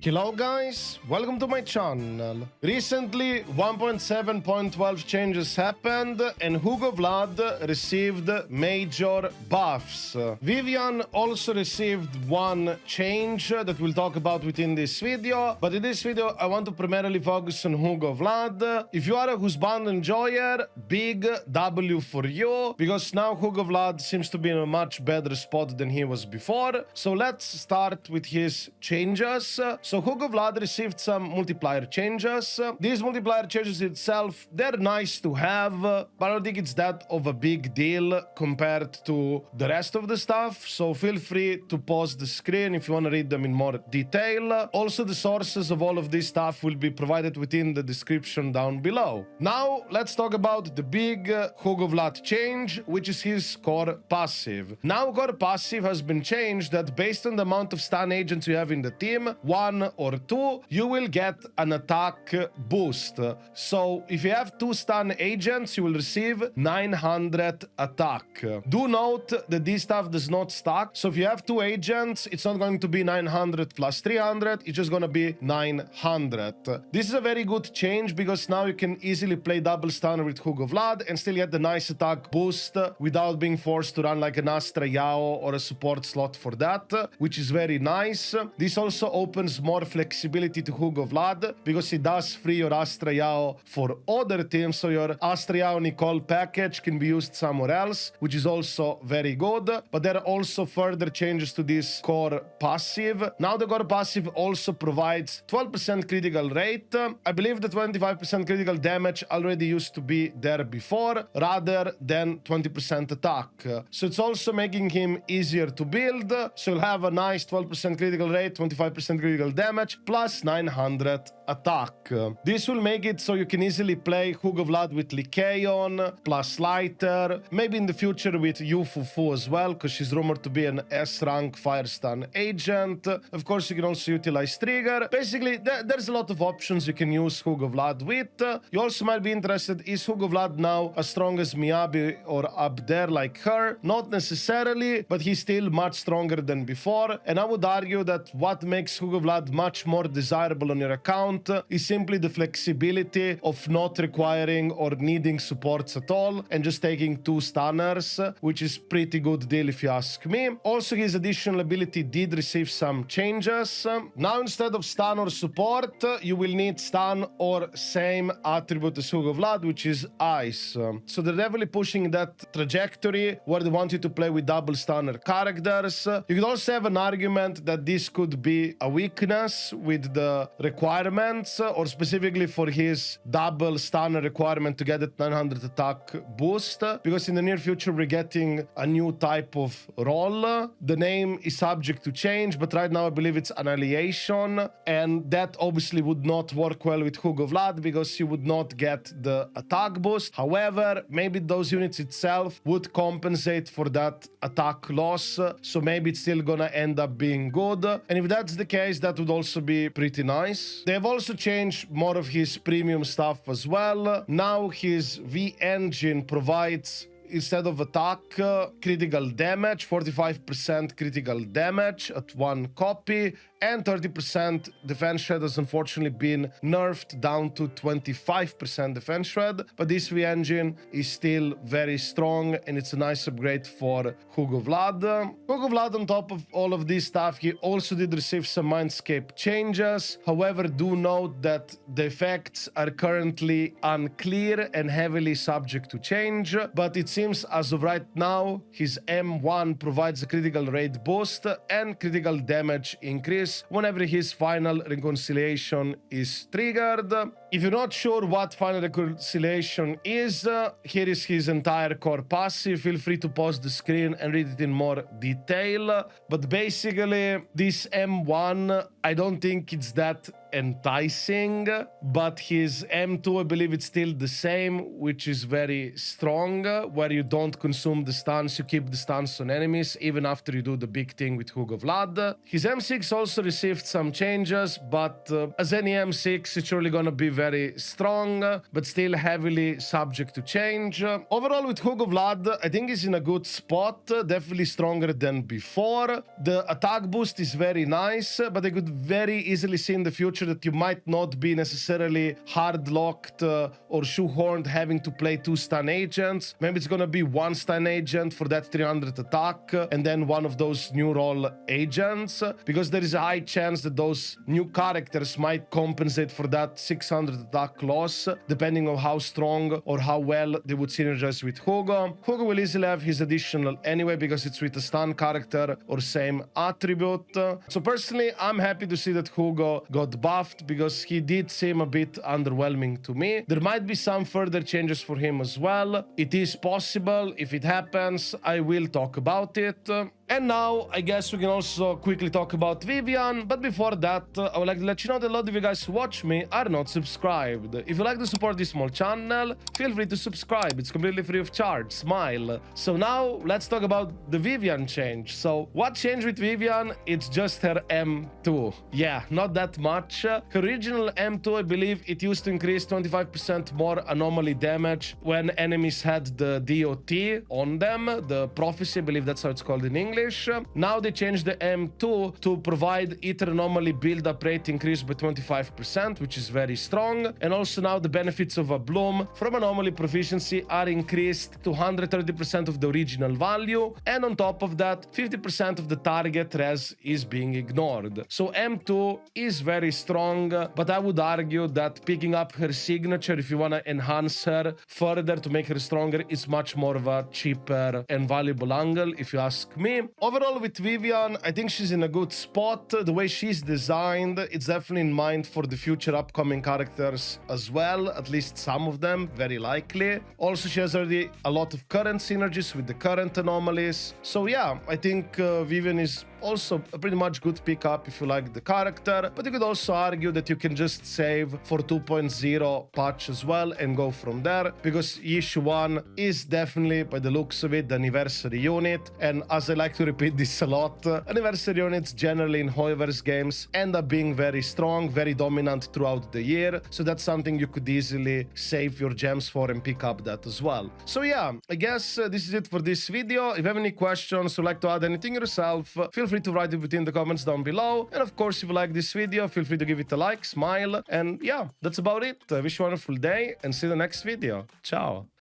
Hello guys, welcome to my channel. Recently 1.7.12 changes happened and Hugo Vlad received major buffs. Vivian also received one change that we'll talk about within this video, but in this video I want to primarily focus on Hugo Vlad. If you are a Husbando enjoyer, big W for you, because now Hugo Vlad seems to be in a much better spot than he was before. So let's start with his changes. So Hugo Vlad received some multiplier changes. These multiplier changes itself, they're nice to have, but I don't think it's that of a big deal compared to the rest of the stuff. So feel free to pause the screen if you want to read them in more detail. Also, the sources of all of this stuff will be provided within the description down below. Now, let's talk about the big Hugo Vlad change, which is his core passive. Now, core passive has been changed that based on the amount of stun agents you have in the team, 1 or 2, you will get an attack boost. So if you have 2 stun agents, you will receive 900 attack. Do note that this stuff does not stack. So if you have 2 agents, it's not going to be 900 plus 300, it's just going to be 900. This is a very good change because now you can easily play double stunner with Hugo Vlad and still get the nice attack boost without being forced to run like an Astra Yao or a support slot for that, which is very nice. This also opens more flexibility to Hugo Vlad because it does free your Astra Yao for other teams, so your Astra Yao Nicole package can be used somewhere else, which is also very good. But there are also further changes to this core passive. Now the core passive also provides 12% critical rate. I believe the 25% critical damage already used to be there before, rather than 20% attack. So it's also making him easier to build. So you'll have a nice 12% critical rate, 25% critical damage, plus 900 attack. This will make it so you can easily play Hugo Vlad with Lycaon, plus Lighter, maybe in the future with Yufufu as well, because she's rumored to be an S-rank fire stun agent. Of course, you can also utilize Trigger. Basically, there's a lot of options you can use Hugo Vlad with. You also might be interested, is Hugo Vlad now as strong as Miyabi or up there like her? Not necessarily, but he's still much stronger than before. And I would argue that what makes Hugo Vlad much more desirable on your account is simply the flexibility of not requiring or needing supports at all and just taking 2 stunners, which is pretty good deal if you ask me. Also, his additional ability did receive some changes. Now, instead of stun or support, you will need stun or same attribute as Hugo Vlad, which is ice. So they're definitely pushing that trajectory where they want you to play with double stunner characters. You could also have an argument that this could be a weakness with the requirements, or specifically for his double stunner requirement to get that 900 attack boost, because in the near future we're getting a new type of role. The name is subject to change, but right now I believe it's Annihilation, and that obviously would not work well with Hugo Vlad because you would not get the attack boost. However, maybe those units itself would compensate for that attack loss, so maybe it's still gonna end up being good. And if that's the case, that would also be pretty nice. They've also changed more of his premium stuff as well. Now his V engine provides, instead of attack, critical damage, 45% critical damage at 1 copy, and 30% defense shred has unfortunately been nerfed down to 25% defense shred, but this V engine is still very strong and it's a nice upgrade for Hugo Vlad. Hugo Vlad, on top of all of this stuff, he also did receive some Mindscape changes. However, do note that the effects are currently unclear and heavily subject to change, but it seems as of right now his M1 provides a critical rate boost and critical damage increase whenever his final reconciliation is triggered. If you're not sure what final reconciliation is, here is his entire core passive. Feel free to pause the screen and read it in more detail. But basically, this M1, I don't think it's that enticing, but his M2, I believe it's still the same, which is very strong, where you don't consume the stuns, you keep the stuns on enemies, even after you do the big thing with Hugo Vlad. His M6 also received some changes, but as any M6, it's surely gonna be very strong, but still heavily subject to change. Overall, with Hugo Vlad, I think he's in a good spot, definitely stronger than before. The attack boost is very nice, but I could very easily see in the future that you might not be necessarily hard-locked or shoehorned having to play 2 stun agents. Maybe it's gonna be 1 stun agent for that 300 attack and then one of those new role agents, because there is a high chance that those new characters might compensate for that 600 attack loss, depending on how strong or how well they would synergize with Hugo. Hugo will easily have his additional anyway because it's with a stun character or same attribute. So personally, I'm happy to see that Hugo got buffed because he did seem a bit underwhelming to me. There might be some further changes for him as well. It is possible. If it happens, I will talk about it. And now, I guess we can also quickly talk about Vivian, but before that, I would like to let you know that a lot of you guys who watch me are not subscribed. If you like to support this small channel, feel free to subscribe, it's completely free of charge, smile. So now, let's talk about the Vivian change. So, what changed with Vivian? It's just her M2. Yeah, not that much. Her original M2, I believe, it used to increase 25% more anomaly damage when enemies had the DOT on them, the prophecy, I believe that's how it's called in English. Now they changed the M2 to provide Ether anomaly build-up rate increase by 25%, which is very strong. And also now the benefits of a bloom from anomaly proficiency are increased to 130% of the original value. And on top of that, 50% of the target res is being ignored. So M2 is very strong, but I would argue that picking up her signature, if you want to enhance her further to make her stronger, is much more of a cheaper and valuable angle, if you ask me. Overall, with Vivian, I think she's in a good spot. The way she's designed, it's definitely in mind for the future upcoming characters as well, at least some of them, very likely. Also, she has already a lot of current synergies with the current anomalies. So yeah, I think Vivian is also a pretty much good pickup if you like the character, but you could also argue that you can just save for 2.0 patch as well and go from there, because issue 1 is definitely, by the looks of it, the anniversary unit, and as I like to repeat this a lot, anniversary units generally in Hoiverse games end up being very strong, very dominant throughout the year, so that's something you could easily save your gems for and pick up that as well. So yeah, I guess this is it for this video. If you have any questions or like to add anything yourself, feel free to write it within the comments down below. And of course, if you like this video, feel free to give it a like, smile, and yeah, that's about it. I wish you a wonderful day and see you in the next video. Ciao.